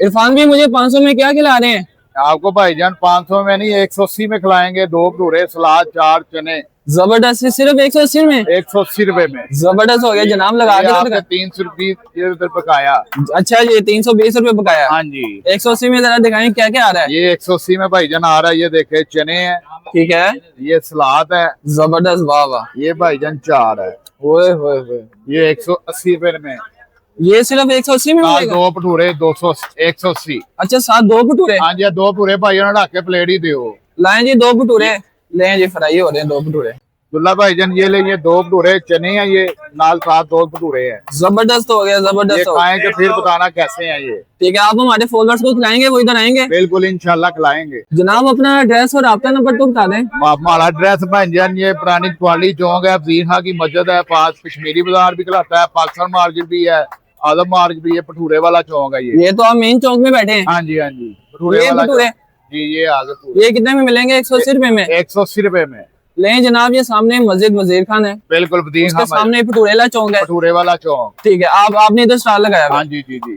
इरफान भी मुझे 500 में क्या खिला रहे हैं? आपको भाईजान 500 में नहीं 180 में खिलाएंगे। 2 भटूरे, सलाद, 4 चने। जबरदस्त है, सिर्फ 180 में? 180 रुपए में। जबरदस्त हो गया जनाब, लगा ये के आपने 320 पकाया। अच्छा जी, 320 रुपए पकाया। हाँ जी। 180 में जरा दिखाएं क्या क्या आ रहा है। ये 180 में भाईजान आ रहा है, ये देखे चने हैं, ठीक है, ये सलाद है, जबरदस्त, वाह वाह, ये भाईजान 4 है, ओए होए होए। ये 180 रुपए में। ये सिर्फ 180 में मिलेगा? 2 भटूरे 200 180। अच्छा, साथ 2 भटूरे? हाँ जी, 2 भटूरे भाईजान ढाक के प्लेट ही दो। लाएं जी 2 भटूरे, लें जी, फ्राई हो रहे हैं 2 भटूरे। दुल्ला भाईजान ये ले, ये 2 भटूरे चने हैं, ये नाल साथ 2 भटूरे हैं। जबरदस्त हो गया, ये जबरदस्त हो गया। खाएंगे फिर बताना कैसे हैं ये। ठीक है, आप हमारे फॉलोअर्स को खिलाएंगे, वो इधर आएंगे? बिल्कुल इंशाल्लाह खिलाएंगे। जनाब अपना एड्रेस और आपका नंबर तो बता दें। हमारा एड्रेस भाईजान ये पुरानी कुआली चौक है, फजीर खां की मस्जिद है पास, कश्मीरी बाजार भी खिलाता है, पाकिस्तान मार्केट भी है, आदम मार्केट भी है, भटूरे वाला चौक है ये। ये तो आप मेन चौक में बैठे हैं। हाँ जी, हाँ जी, ये भटूरे जी, ये आगे ये कितने में मिलेंगे? 180 रुपए में? 180 रुपए में। लें जनाब, ये सामने मस्जिद वजीर खान है, बिल्कुल, उसके सामने भटूरे वाला चौक है। भटूरे वाला चौक। ठीक है, आपने इधर स्टॉल लगाया हुआ है। हाँ जी, जी, जी।